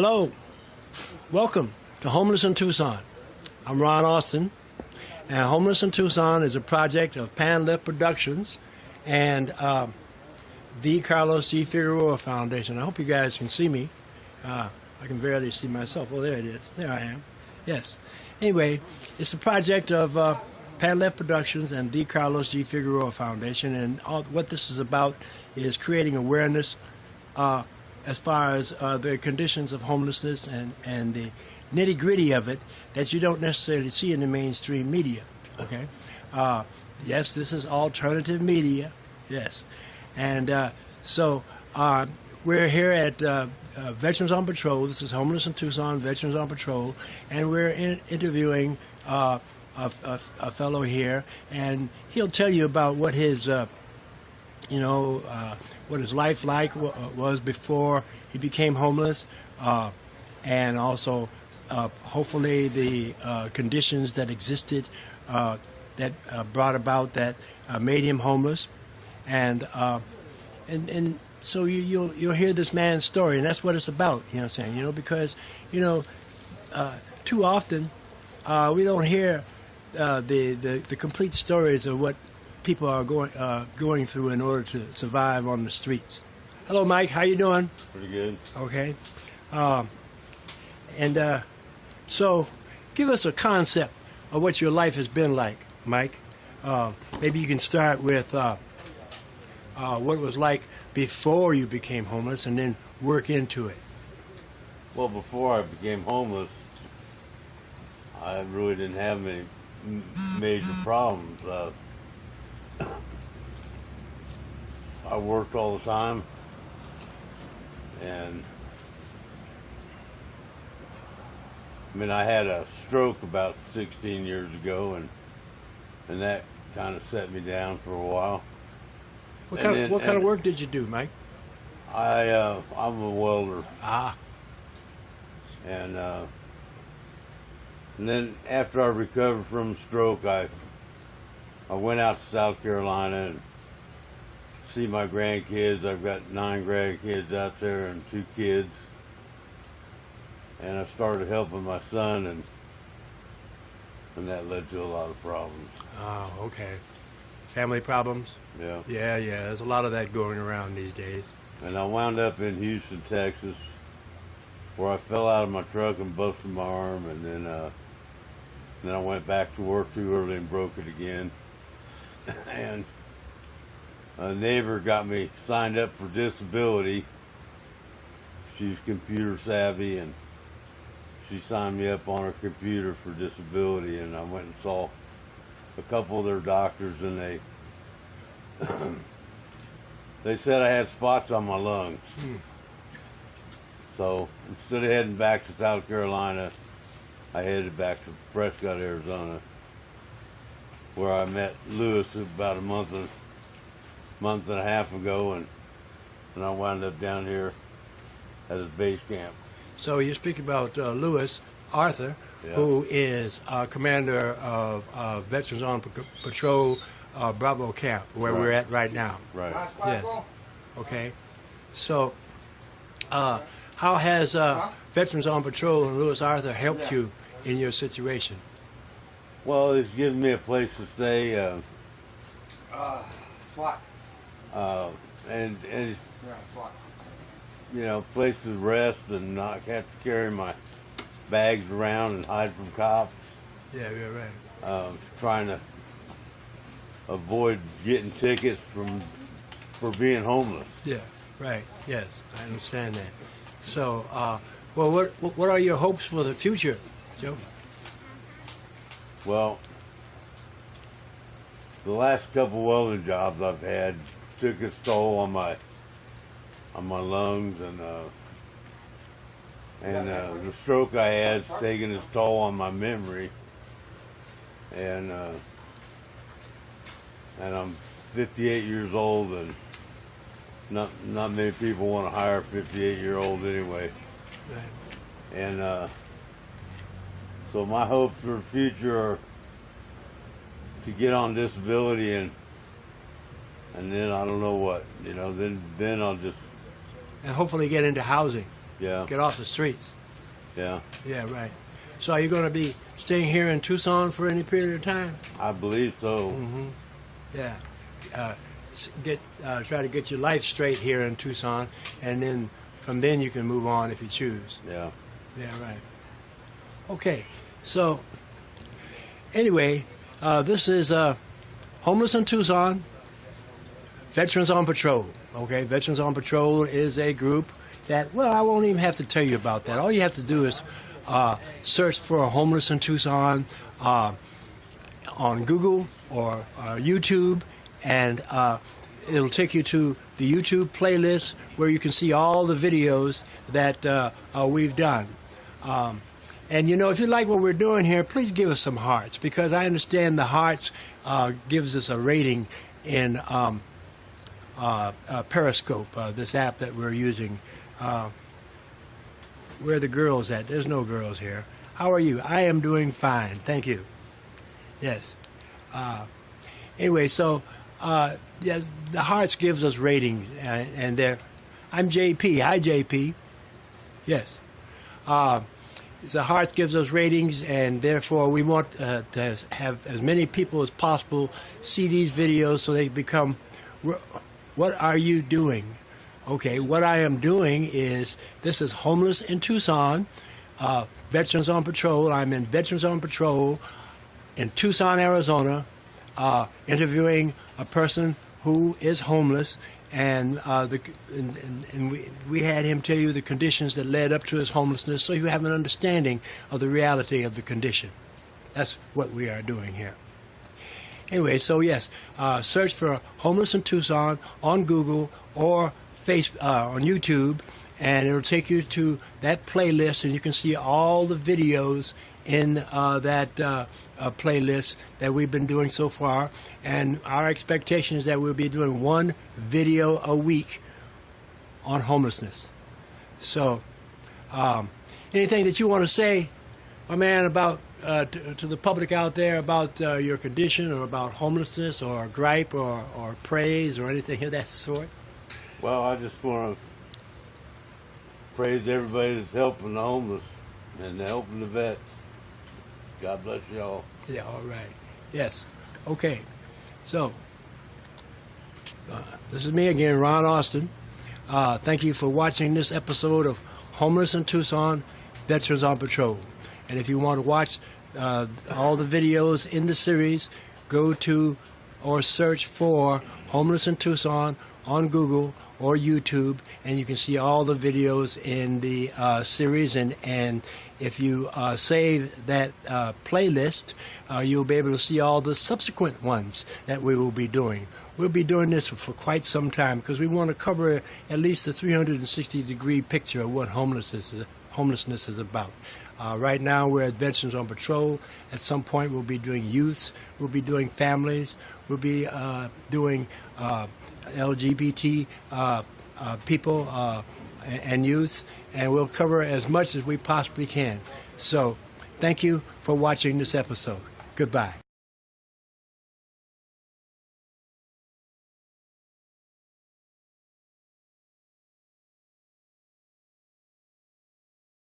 Hello, welcome to Homeless in Tucson. I'm Ron Austin, and Homeless in Tucson is a project of Pan Lift Productions and the Carlos G. Figueroa Foundation. I hope you guys can see me. I can barely see myself. Oh, there it is. There I am. Yes. Anyway, it's a project of Pan Lift Productions and the Carlos G. Figueroa Foundation, and what this is about is creating awareness as far as the conditions of homelessness and the nitty-gritty of it that you don't necessarily see in the mainstream media. Okay? Yes, this is alternative media. Yes. And so we're here at Veterans on Patrol. This is Homeless in Tucson, Veterans on Patrol, and we're interviewing a fellow here, and he'll tell you about what his what his life was before he became homeless, and also hopefully the conditions that existed that brought about that made him homeless, and so you'll hear this man's story, and that's what it's about. You know what I'm saying? Because too often we don't hear the complete stories of what people are going through in order to survive on the streets. Hello, Mike. How you doing? Pretty good. Okay. So give us a concept of what your life has been like, Mike. Maybe you can start with what it was like before you became homeless and then work into it. Well, before I became homeless, I really didn't have any major problems. I worked all the time, and I had a stroke about 16 years ago, and that kind of set me down for a while. What kind of work did you do, Mike? I'm a welder. Ah. And then after I recovered from the stroke, I went out to South Carolina and see my grandkids. I've got 9 grandkids out there and 2 kids. And I started helping my son, and that led to a lot of problems. Oh, okay. Family problems? Yeah. Yeah. There's a lot of that going around these days. And I wound up in Houston, Texas, where I fell out of my truck and busted my arm, and then I went back to work too early and broke it again. And a neighbor got me signed up for disability. She's computer savvy, and she signed me up on her computer for disability, and I went and saw a couple of their doctors, and they said I had spots on my lungs. So instead of heading back to South Carolina, I headed back to Prescott, Arizona, where I met Lewis about a month and a half ago, and I wound up down here at his base camp. So you speak about Lewis Arthur, Yeah. who is commander of Veterans on Patrol Bravo Camp, where Right. we're at right now. Right. Yes. Okay. So how has Veterans on Patrol and Lewis Arthur helped you in your situation? Well, it's given me a place to stay, and place to rest and not have to carry my bags around and hide from cops. Yeah, you're right. Trying to avoid getting tickets for being homeless. Yeah, right. Yes, I understand that. So, well, what are your hopes for the future, Joe? Well, the last couple welding jobs I've had took its toll on my lungs, and the stroke I had's taken its toll on my memory, and I'm 58 years old, and not many people want to hire a 58-year-old anyway. Right. And so my hopes for the future are to get on disability, and then I don't know what, then I'll just And hopefully get into housing. Yeah. Get off the streets. Yeah. Yeah, right. So are you going to be staying here in Tucson for any period of time? I believe so. Yeah. Try to get your life straight here in Tucson, and then from then you can move on if you choose. Yeah. Yeah, right. Okay. So anyway, this is Homeless in Tucson, Veterans on Patrol. Okay, Veterans on Patrol is a group that, well, I won't even have to tell you about that. All you have to do is search for Homeless in Tucson on Google or YouTube, and it'll take you to the YouTube playlist where you can see all the videos that we've done. And, you know, if you like what we're doing here, please give us some hearts, because I understand the hearts gives us a rating in Periscope, this app that we're using. Where are the girls at? There's no girls here. How are you? I am doing fine. Thank you. Yes. Anyway, so yes, the hearts gives us ratings, and they're. I'm JP. Hi, JP. Yes. The hearts gives us ratings, and therefore we want to have as many people as possible see these videos so they become. What are you doing? Okay, what I am doing is, this is Homeless in Tucson, Veterans on Patrol. I'm in Veterans on Patrol in Tucson, Arizona, interviewing a person who is homeless, and we had him tell you the conditions that led up to his homelessness, so you have an understanding of the reality of the condition. That's what we are doing here. Anyway, so yes, search for Homeless in Tucson on Google or on YouTube, and it'll take you to that playlist, and you can see all the videos in that playlist that we've been doing so far. And our expectation is that we'll be doing one video a week on homelessness. So, anything that you want to say, my man, about to the public out there about your condition, or about homelessness, or gripe, or praise, or anything of that sort? Well, I just want to praise everybody that's helping the homeless and helping the vets. God bless y'all. Yeah, all right. Yes. Okay. So, this is me again, Ron Austin. Thank you for watching this episode of Homeless in Tucson, Veterans on Patrol. And if you want to watch all the videos in the series, go to or search for Homeless in Tucson on Google or YouTube, and you can see all the videos in the series. And if you save that playlist, you'll be able to see all the subsequent ones that we will be doing. We'll be doing this for quite some time, because we want to cover at least a 360-degree picture of what homelessness is about. Right now, we're at Veterans on Patrol. At some point, we'll be doing youths. We'll be doing families. We'll be doing LGBT people and youths, and we'll cover as much as we possibly can. So, thank you for watching this episode. Goodbye.